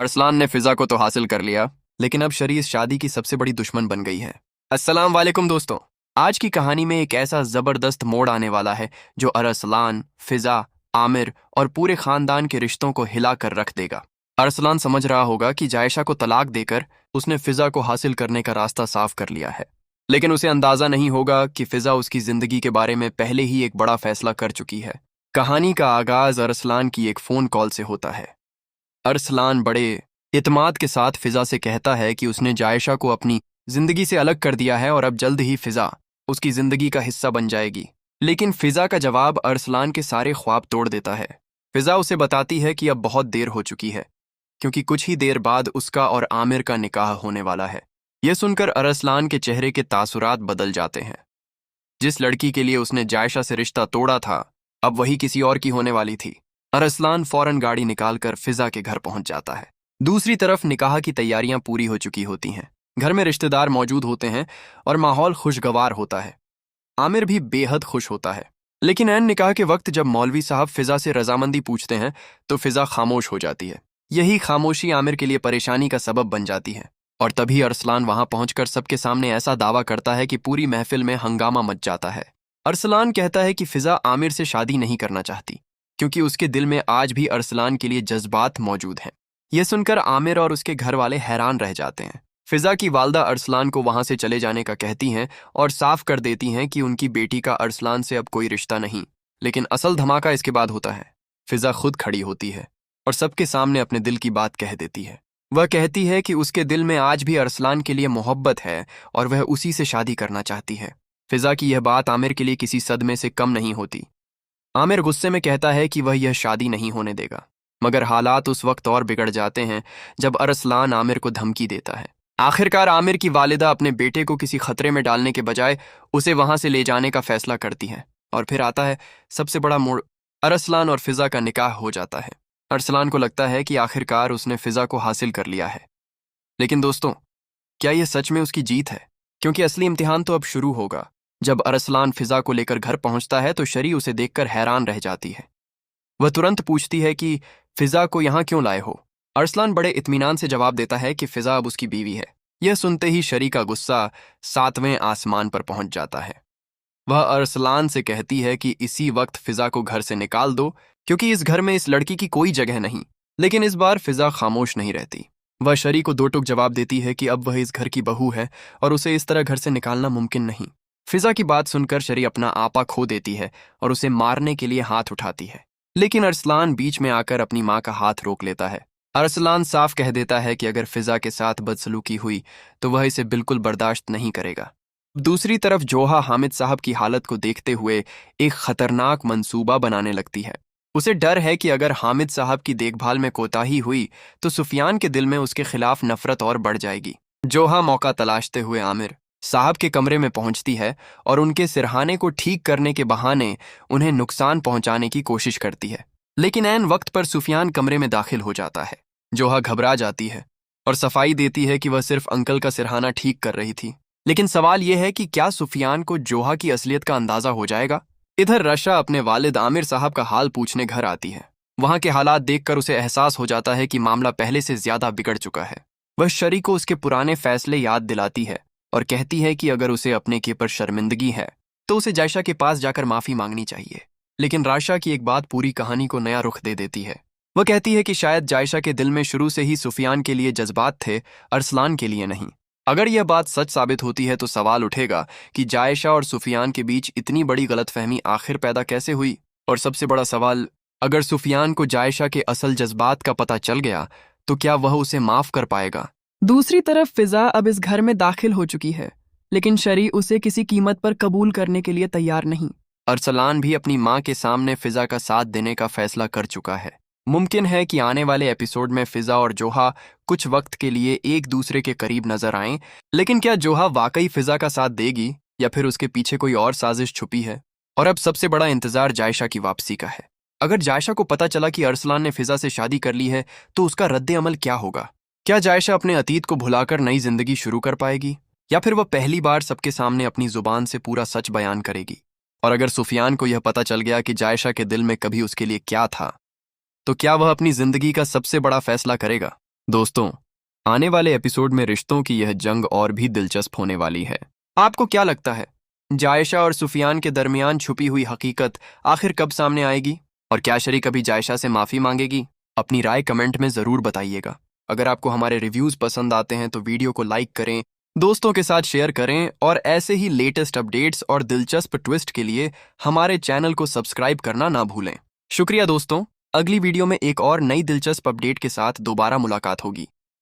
अरसलान ने फिजा को तो हासिल कर लिया, लेकिन अब शरी इस शादी की सबसे बड़ी दुश्मन बन गई है। अस्सलाम वालेकुम दोस्तों। आज की कहानी में एक ऐसा जबरदस्त मोड़ आने वाला है जो अरसलान, फिजा, आमिर और पूरे खानदान के रिश्तों को हिला कर रख देगा। अरसलान समझ रहा होगा कि जायशा को तलाक देकर उसने फिजा को हासिल करने का रास्ता साफ कर लिया है, लेकिन उसे अंदाजा नहीं होगा कि फिजा उसकी जिंदगी के बारे में पहले ही एक बड़ा फैसला कर चुकी है। कहानी का आगाज अरसलान की एक फोन कॉल से होता है। अरसलान बड़े इत्मीनान के साथ फिजा से कहता है कि उसने जायशा को अपनी जिंदगी से अलग कर दिया है और अब जल्द ही फिजा उसकी जिंदगी का हिस्सा बन जाएगी। लेकिन फिजा का जवाब अरसलान के सारे ख्वाब तोड़ देता है। फिजा उसे बताती है कि अब बहुत देर हो चुकी है, क्योंकि कुछ ही देर बाद उसका और आमिर का निकाह होने वाला है। यह सुनकर अरसलान के चेहरे के तासुरात बदल जाते हैं। जिस लड़की के लिए उसने जायशा से रिश्ता तोड़ा था, अब वही किसी और की होने वाली थी। अरसलान फौरन गाड़ी निकालकर फिजा के घर पहुंच जाता है। दूसरी तरफ निकाह की तैयारियां पूरी हो चुकी होती हैं। घर में रिश्तेदार मौजूद होते हैं और माहौल खुशगवार होता है। आमिर भी बेहद खुश होता है। लेकिन ऐन निकाह के वक्त जब मौलवी साहब फिजा से रजामंदी पूछते हैं तो फिजा खामोश हो जाती है। यही खामोशी आमिर के लिए परेशानी का सबब बन जाती है। और तभी अरसलान वहां पहुंचकर सबके सामने ऐसा दावा करता है कि पूरी महफिल में हंगामा मच जाता है। अरसलान कहता है कि फिजा आमिर से शादी नहीं करना चाहती, क्योंकि उसके दिल में आज भी अरसलान के लिए जज्बात मौजूद हैं। यह सुनकर आमिर और उसके घर वाले हैरान रह जाते हैं। फिजा की वालदा अरसलान को वहां से चले जाने का कहती हैं और साफ कर देती हैं कि उनकी बेटी का अरसलान से अब कोई रिश्ता नहीं। लेकिन असल धमाका इसके बाद होता है। फिजा खुद खड़ी होती है और सबके सामने अपने दिल की बात कह देती है। वह कहती है कि उसके दिल में आज भी अरसलान के लिए मोहब्बत है और वह उसी से शादी करना चाहती है। फिजा की यह बात आमिर के लिए किसी सदमे से कम नहीं होती। आमिर गुस्से में कहता है कि वह यह शादी नहीं होने देगा, मगर हालात उस वक्त और बिगड़ जाते हैं जब अरसलान आमिर को धमकी देता है। आखिरकार आमिर की वालिदा अपने बेटे को किसी खतरे में डालने के बजाय उसे वहां से ले जाने का फैसला करती है। और फिर आता है सबसे बड़ा मोड़। अरसलान और फिजा का निकाह हो जाता है। अरसलान को लगता है कि आखिरकार उसने फिजा को हासिल कर लिया है। लेकिन दोस्तों, क्या यह सच में उसकी जीत है? क्योंकि असली इम्तिहान तो अब शुरू होगा। जब अरसलान फिजा को लेकर घर पहुंचता है तो शरी उसे देखकर हैरान रह जाती है। वह तुरंत पूछती है कि फिजा को यहां क्यों लाए हो? अरसलान बड़े इत्मीनान से जवाब देता है कि फिजा अब उसकी बीवी है। यह सुनते ही शरी का गुस्सा 7वें आसमान पर पहुंच जाता है। वह अरसलान से कहती है कि इसी वक्त फिजा को घर से निकाल दो, क्योंकि इस घर में इस लड़की की कोई जगह नहीं। लेकिन इस बार फिजा खामोश नहीं रहती। वह शरी को दो टूक जवाब देती है कि अब वह इस घर की बहू है और उसे इस तरह घर से निकालना मुमकिन नहीं। फिजा की बात सुनकर शरी अपना आपा खो देती है और उसे मारने के लिए हाथ उठाती है। लेकिन अरसलान बीच में आकर अपनी माँ का हाथ रोक लेता है। अरसलान साफ कह देता है कि अगर फिजा के साथ बदसलूकी हुई तो वह इसे बिल्कुल बर्दाश्त नहीं करेगा। दूसरी तरफ जोहा हामिद साहब की हालत को देखते हुए एक खतरनाक मंसूबा बनाने लगती है। उसे डर है कि अगर हामिद साहब की देखभाल में कोताही हुई तो सुफियान के दिल में उसके खिलाफ नफरत और बढ़ जाएगी। जोहा मौका तलाशते हुए आमिर साहब के कमरे में पहुंचती है और उनके सिरहाने को ठीक करने के बहाने उन्हें नुकसान पहुंचाने की कोशिश करती है। लेकिन ऐन वक्त पर सुफियान कमरे में दाखिल हो जाता है। जोहा घबरा जाती है और सफाई देती है कि वह सिर्फ अंकल का सिरहाना ठीक कर रही थी। लेकिन सवाल यह है कि क्या सुफियान को जोहा की असलियत का अंदाजा हो जाएगा? इधर रशा अपने वालिद आमिर साहब का हाल पूछने घर आती है। वहां के हालात देखकर उसे एहसास हो जाता है कि मामला पहले से ज्यादा बिगड़ चुका है। वह शरी को उसके पुराने फैसले याद दिलाती है और कहती है कि अगर उसे अपने के पर शर्मिंदगी है तो उसे जायशा के पास जाकर माफी मांगनी चाहिए। लेकिन राशा की एक बात पूरी कहानी को नया रुख दे देती है। वह कहती है कि शायद जायशा के दिल में शुरू से ही सुफियान के लिए जज्बात थे, अरसलान के लिए नहीं। अगर यह बात सच साबित होती है तो सवाल उठेगा कि जायशा और सुफियान के बीच इतनी बड़ी गलतफहमी आखिर पैदा कैसे हुई? और सबसे बड़ा सवाल, अगर सुफियान को जायशा के असल जज्बात का पता चल गया तो क्या वह उसे माफ कर पाएगा? दूसरी तरफ फिजा अब इस घर में दाखिल हो चुकी है, लेकिन शरी उसे किसी कीमत पर कबूल करने के लिए तैयार नहीं। अरसलान भी अपनी माँ के सामने फिजा का साथ देने का फैसला कर चुका है। मुमकिन है कि आने वाले एपिसोड में फिजा और जोहा कुछ वक्त के लिए एक दूसरे के करीब नजर आएं, लेकिन क्या जोहा वाकई फिजा का साथ देगी या फिर उसके पीछे कोई और साजिश छुपी है? और अब सबसे बड़ा इंतजार जायशा की वापसी का है। अगर जायशा को पता चला कि अरसलान ने फिजा से शादी कर ली है तो उसका रद्द अमल क्या होगा? क्या जायशा अपने अतीत को भुलाकर नई जिंदगी शुरू कर पाएगी, या फिर वह पहली बार सबके सामने अपनी जुबान से पूरा सच बयान करेगी? और अगर सुफियान को यह पता चल गया कि जायशा के दिल में कभी उसके लिए क्या था, तो क्या वह अपनी जिंदगी का सबसे बड़ा फैसला करेगा? दोस्तों, आने वाले एपिसोड में रिश्तों की यह जंग और भी दिलचस्प होने वाली है। आपको क्या लगता है, जायशा और सुफियान के दरमियान छुपी हुई हकीकत आखिर कब सामने आएगी? और क्या शरी कभी जायशा से माफी मांगेगी? अपनी राय कमेंट में जरूर बताइएगा। अगर आपको हमारे रिव्यूज पसंद आते हैं तो वीडियो को लाइक करें, दोस्तों के साथ शेयर करें और ऐसे ही लेटेस्ट अपडेट्स और दिलचस्प ट्विस्ट के लिए हमारे चैनल को सब्सक्राइब करना ना भूलें। शुक्रिया दोस्तों, अगली वीडियो में एक और नई दिलचस्प अपडेट के साथ दोबारा मुलाकात होगी।